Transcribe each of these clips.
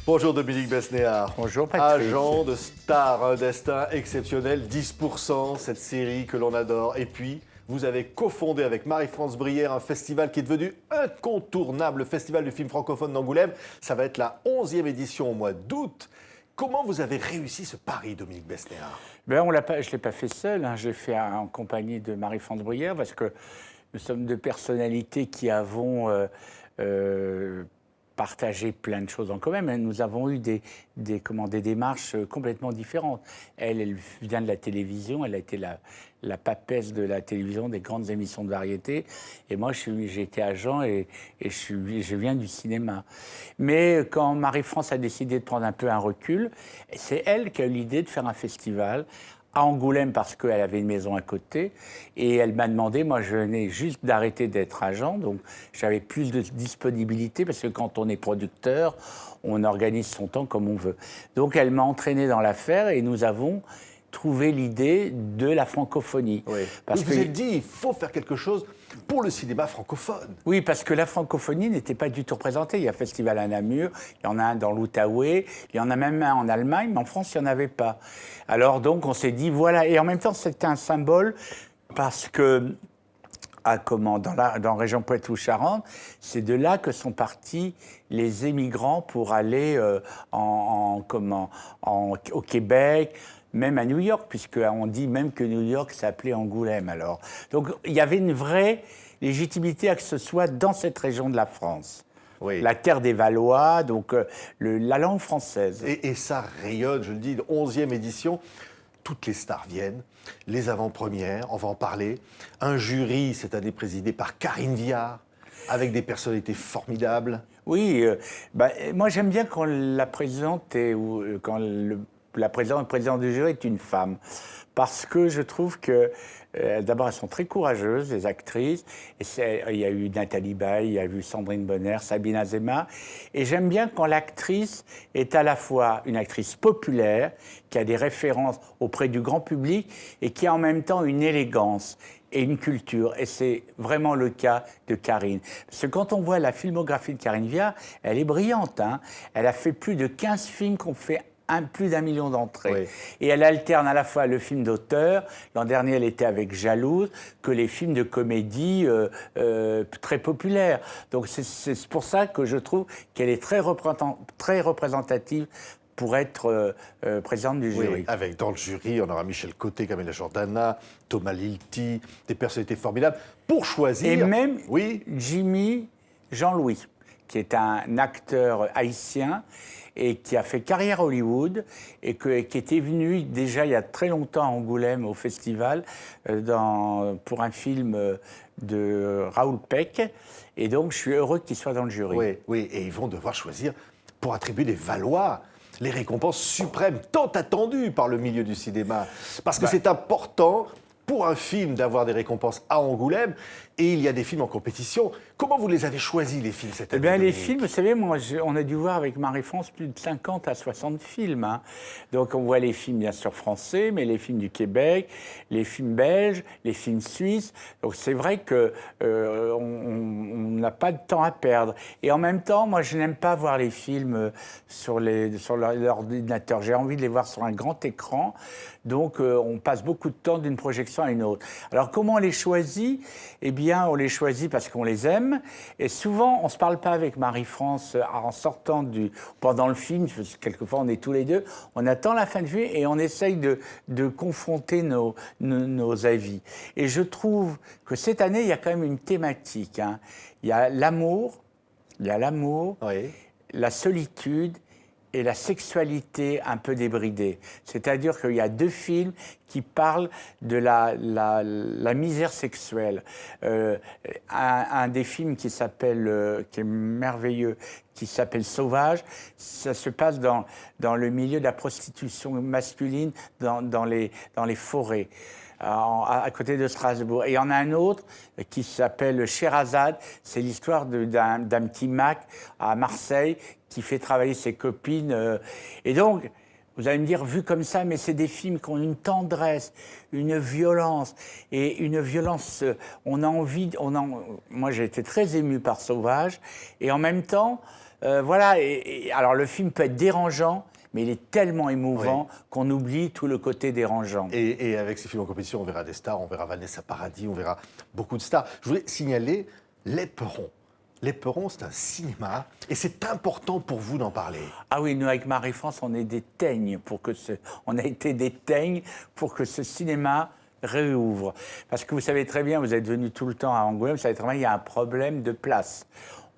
Bonjour Dominique Besnéard. Bonjour Patrick. Agent de star, un destin exceptionnel, 10%, cette série que l'on adore. Et puis, vous avez cofondé avec Marie-France Brière un festival qui est devenu incontournable, le Festival du film francophone d'Angoulême. Ça va être la 11e édition au mois d'août. Comment vous avez réussi ce pari, Dominique Besnéard? Je ne l'ai pas fait seul, hein. J'ai fait en compagnie de Marie-France Brière parce que nous sommes deux personnalités qui avons partagé plein de choses en commun, mais nous avons eu des démarches complètement différentes. Elle vient de la télévision, elle a été la papesse de la télévision, des grandes émissions de variété, et moi j'ai été agent et je viens du cinéma. Mais quand Marie-France a décidé de prendre un peu un recul, c'est elle qui a eu l'idée de faire un festival à Angoulême parce qu'elle avait une maison à côté et elle m'a demandé, moi je venais juste d'arrêter d'être agent, donc j'avais plus de disponibilité parce que quand on est producteur, on organise son temps comme on veut. Donc elle m'a entraîné dans l'affaire et nous avons trouvé l'idée de la francophonie. Oui. Parce vous que vous êtes dit, il faut faire quelque chose pour le cinéma francophone. Oui, parce que la francophonie n'était pas du tout représentée. Il y a un festival à Namur, il y en a un dans l'Outaouais, il y en a même un en Allemagne, mais en France, il n'y en avait pas. Alors donc, on s'est dit, voilà. Et en même temps, c'était un symbole parce que, dans la région Poitou-Charentes, c'est de là que sont partis les émigrants pour aller au Québec, même à New York, puisqu'on dit même que New York s'appelait Angoulême. Alors. Donc il y avait une vraie légitimité à que ce soit dans cette région de la France. Oui. La terre des Valois, donc la langue française. Et ça rayonne, je le dis, 11e édition. Toutes les stars viennent, les avant-premières, on va en parler. Un jury cette année présidé par Karine Viard, avec des personnalités formidables. Oui, moi j'aime bien quand la présidente le président du jury est une femme. Parce que je trouve que, d'abord, elles sont très courageuses, les actrices. Il y a eu Nathalie Baye, il y a eu Sandrine Bonner, Sabine Azéma. Et j'aime bien quand l'actrice est à la fois une actrice populaire, qui a des références auprès du grand public, et qui a en même temps une élégance et une culture. Et c'est vraiment le cas de Karine. Parce que quand on voit la filmographie de Karine Viard, elle est brillante, hein. Elle a fait plus de 15 films qu'on fait plus d'1 million d'entrées. Oui. Et elle alterne à la fois le film d'auteur, l'an dernier elle était avec Jalouse, que les films de comédie très populaires. Donc c'est pour ça que je trouve qu'elle est très représentative pour être présidente du jury. Oui, avec dans le jury, on aura Michel Côté, Camilla Jordana, Thomas Lilti, des personnalités formidables, pour choisir... Et même Jimmy Jean-Louis, qui est un acteur haïtien, et qui a fait carrière à Hollywood, et qui était venu déjà il y a très longtemps à Angoulême au festival pour un film de Raoul Peck. Et donc je suis heureux qu'il soit dans le jury. Oui, oui, et ils vont devoir choisir pour attribuer des Valois, les récompenses suprêmes tant attendues par le milieu du cinéma. Parce que c'est important pour un film d'avoir des récompenses à Angoulême, et il y a des films en compétition. Comment vous les avez choisis, les films, cette année? Eh bien, les films, vous savez, on a dû voir avec Marie-France plus de 50 à 60 films. Hein. Donc, on voit les films, bien sûr, français, mais les films du Québec, les films belges, les films suisses. Donc, c'est vrai qu'on n'a pas de temps à perdre. Et en même temps, moi, je n'aime pas voir les films sur l'ordinateur. J'ai envie de les voir sur un grand écran. Donc, on passe beaucoup de temps d'une projection à une autre. Alors, comment on les choisit? Eh bien, on les choisit parce qu'on les aime. Et souvent, on ne se parle pas avec Marie-France en sortant pendant le film. Quelquefois, on est tous les deux. On attend la fin du film et on essaye de confronter nos avis. Et je trouve que cette année, il y a quand même une thématique. Hein. Il y a l'amour, Oui. la solitude et la sexualité un peu débridée. C'est-à-dire qu'il y a deux films qui parlent de la misère sexuelle. Un des films qui est merveilleux, qui s'appelle Sauvage, ça se passe dans le milieu de la prostitution masculine dans les forêts. À côté de Strasbourg. Et il y en a un autre qui s'appelle Sherazade. C'est l'histoire d'un petit Mac à Marseille qui fait travailler ses copines. Et donc, vous allez me dire, vu comme ça, mais c'est des films qui ont une tendresse, une violence. Et une violence, on a envie... Moi, j'ai été très ému par Sauvage. Et en même temps, Voilà, alors le film peut être dérangeant, mais il est tellement émouvant qu'on oublie tout le côté dérangeant. Et avec ces films en compétition, on verra des stars, on verra Vanessa Paradis, on verra beaucoup de stars. Je voulais signaler L'Éperon. L'Éperon, c'est un cinéma, et c'est important pour vous d'en parler. Ah oui, nous avec Marie-France, on est des teignes on a été des teignes pour que ce cinéma réouvre. Parce que vous savez très bien, vous êtes venu tout le temps à Angoulême, vous savez très bien, il y a un problème de place.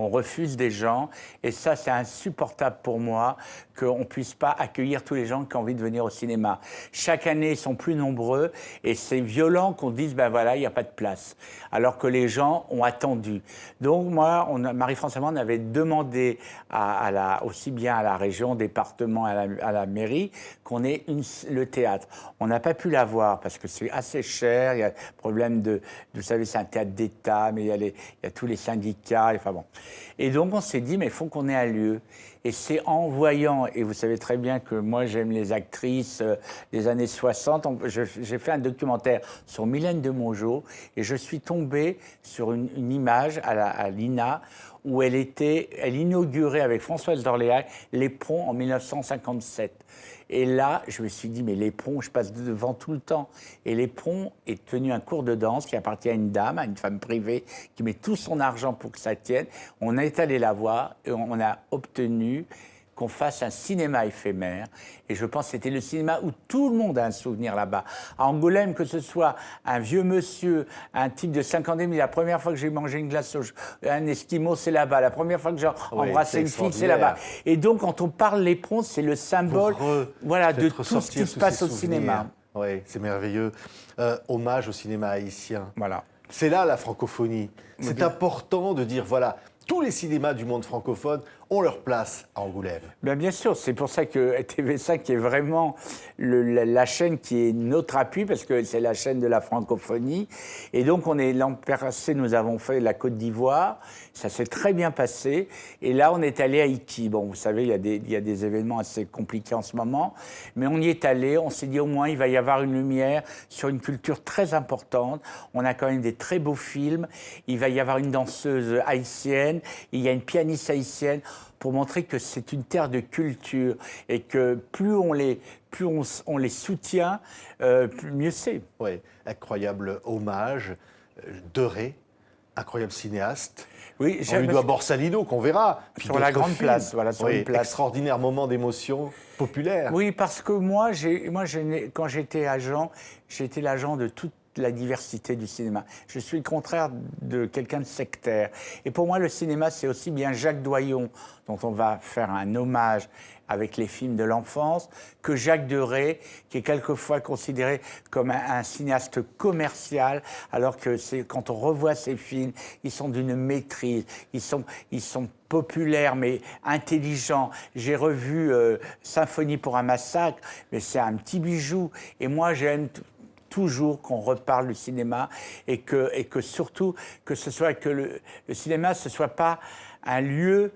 On refuse des gens, et ça, c'est insupportable pour moi qu'on ne puisse pas accueillir tous les gens qui ont envie de venir au cinéma. Chaque année, ils sont plus nombreux, et c'est violent qu'on dise, ben voilà, il n'y a pas de place, alors que les gens ont attendu. Donc moi, Marie-France et moi, on avait demandé aussi bien à la région, au département, à la mairie, qu'on ait le théâtre. On n'a pas pu l'avoir, parce que c'est assez cher, il y a problème vous savez, c'est un théâtre d'État, mais il y a tous les syndicats, enfin bon. Et donc on s'est dit, mais il faut qu'on ait un lieu. Et c'est en voyant, et vous savez très bien que moi j'aime les actrices des années 60, j'ai fait un documentaire sur Mylène de Mongeau, et je suis tombé sur une image à l'INA, où elle inaugurait avec Françoise d'Orléac l'Éperon en 1957. Et là, je me suis dit, mais l'Éperon, je passe devant tout le temps. Et l'Éperon est devenu un cours de danse qui appartient à une dame, à une femme privée, qui met tout son argent pour que ça tienne. On est allé la voir et on a obtenu qu'on fasse un cinéma éphémère. Et je pense que c'était le cinéma où tout le monde a un souvenir là-bas. À Angoulême, que ce soit un vieux monsieur, un type de 50 ans, la première fois que j'ai mangé une glace, un esquimau, c'est là-bas. La première fois que j'ai embrassé une fille, c'est là-bas. Et donc, quand on parle l'Éperon, c'est le symbole de tout ce qui se passe au cinéma. Oui, c'est merveilleux. Hommage au cinéma haïtien. Voilà. C'est là la francophonie. C'est important de dire, voilà, tous les cinémas du monde francophone ont leur place à Angoulême. Bien sûr, c'est pour ça que TV5 est vraiment la chaîne qui est notre appui, parce que c'est la chaîne de la francophonie. Et donc, l'an passé, nous avons fait la Côte d'Ivoire, ça s'est très bien passé. Et là, on est allé à Iki. Bon, vous savez, il y a des événements assez compliqués en ce moment, mais on y est allé, on s'est dit au moins, il va y avoir une lumière sur une culture très importante. On a quand même des très beaux films, il va y avoir une danseuse haïtienne, il y a une pianiste haïtienne, pour montrer que c'est une terre de culture et que plus on les soutient, mieux c'est. Oui, incroyable hommage. Deray, incroyable cinéaste. Oui, on lui doit Borsalino, qu'on verra. Puis sur la grande place, voilà, sur une place. Extraordinaire moment d'émotion populaire. Oui, parce que moi quand j'étais agent, j'étais l'agent de toute la diversité du cinéma. Je suis le contraire de quelqu'un de sectaire. Et pour moi, le cinéma, c'est aussi bien Jacques Doyon, dont on va faire un hommage avec les films de l'enfance, que Jacques Deray, qui est quelquefois considéré comme un cinéaste commercial, alors que quand on revoit ses films, ils sont d'une maîtrise, ils sont populaires mais intelligents. J'ai revu Symphonie pour un massacre, mais c'est un petit bijou. Et moi, j'aime toujours qu'on reparle du cinéma et que surtout que le cinéma ce soit pas un lieu,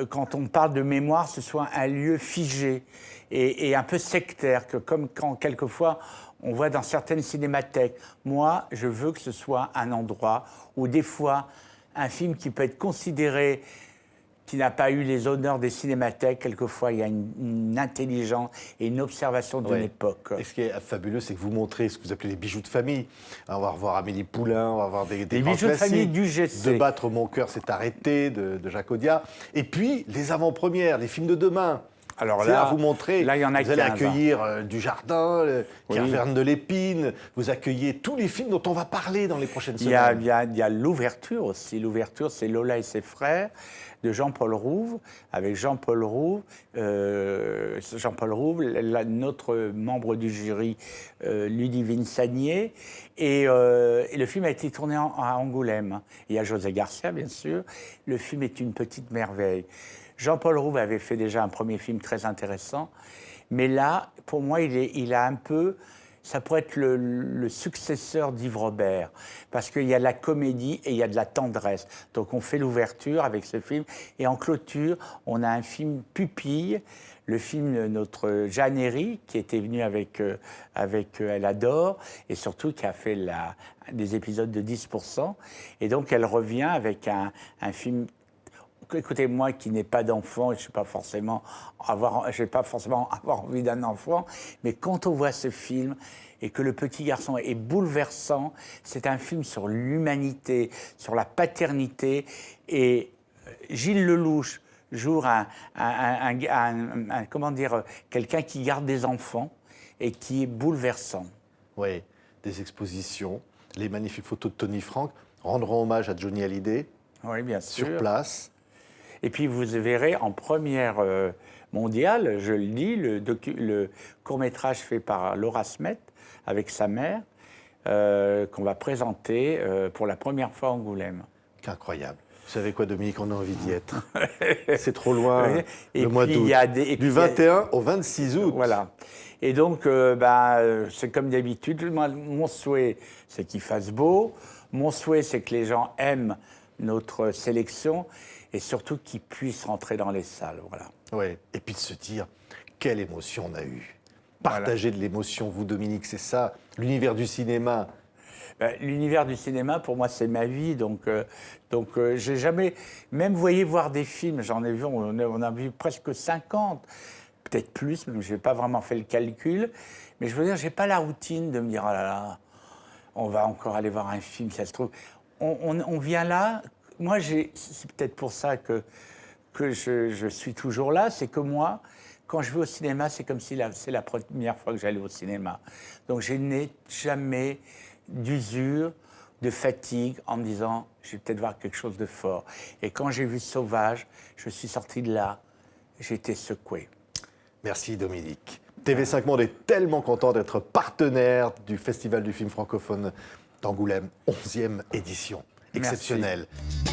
quand on parle de mémoire, ce soit un lieu figé et un peu sectaire, comme quand quelquefois on voit dans certaines cinémathèques. Moi, je veux que ce soit un endroit où des fois un film qui peut être considéré qui n'a pas eu les honneurs des cinémathèques, quelquefois il y a une intelligence et une observation d'une époque. Et ce qui est fabuleux, c'est que vous montrez ce que vous appelez les bijoux de famille. On va revoir Amélie Poulain, on va voir des bijoux de famille du GC. De battre mon cœur s'est arrêté, de Jacques Audiard. Et puis les avant-premières, les films de demain. Alors là, vous montrer, là, il y en a vous allez accueillir Dujardin, Kerverne de l'Épine, vous accueillez tous les films dont on va parler dans les prochaines semaines. Il y a l'ouverture aussi. L'ouverture, c'est Lola et ses frères, de Jean-Paul Rouve, avec Jean-Paul Rouve, notre membre du jury, Ludivine Sagnier. Et le film a été tourné à Angoulême. Il y a José Garcia, bien sûr. Le film est une petite merveille. Jean-Paul Rouve avait fait déjà un premier film très intéressant, mais là, pour moi, il a un peu... Ça pourrait être le successeur d'Yves Robert, parce qu'il y a de la comédie et il y a de la tendresse. Donc on fait l'ouverture avec ce film, et en clôture, on a un film Pupille, le film de notre Jeanne Herry, qui était venue avec Elle adore, et surtout qui a fait des épisodes de 10%. Et donc elle revient avec un film écoutez, moi qui n'ai pas d'enfant, je ne vais pas forcément avoir envie d'un enfant, mais quand on voit ce film et que le petit garçon est bouleversant, c'est un film sur l'humanité, sur la paternité, et Gilles Lelouch joue comment dire, quelqu'un qui garde des enfants et qui est bouleversant. Oui, des expositions, les magnifiques photos de Tony Frank rendront hommage à Johnny Hallyday Oui, bien sûr. sur place. Et puis vous verrez en première mondiale, je le dis, le court-métrage fait par Laura Smet avec sa mère, qu'on va présenter pour la première fois à Angoulême. Incroyable. Vous savez quoi, Dominique, on a envie d'y être. C'est trop loin, Et le mois puis, d'août. il y a des- et Du puis, 21 au 26 août. Voilà. Et donc, c'est comme d'habitude. Mon souhait, c'est qu'il fasse beau. Mon souhait, c'est que les gens aiment notre sélection et surtout qu'ils puissent rentrer dans les salles. Voilà. Ouais. Et puis de se dire, quelle émotion on a eue. Partager de l'émotion, vous, Dominique, c'est ça, l'univers du cinéma. L'univers du cinéma, pour moi, c'est ma vie. Donc, j'ai jamais... Même, vous voyez, voir des films, j'en ai vu, on a vu presque 50, peut-être plus, même je n'ai pas vraiment fait le calcul. Mais je veux dire, je n'ai pas la routine de me dire, oh là là, on va encore aller voir un film, ça se trouve. On vient là, moi, c'est peut-être pour ça que je suis toujours là, c'est que moi, quand je vais au cinéma, c'est comme si c'est la première fois que j'allais au cinéma. Donc, je n'ai jamais d'usure, de fatigue, en me disant, je vais peut-être voir quelque chose de fort. Et quand j'ai vu Sauvage, je suis sorti de là, j'ai été secoué. Merci, Dominique. TV5 Monde est tellement content d'être partenaire du Festival du film francophone d'Angoulême, 11e édition. Exceptionnel. Merci.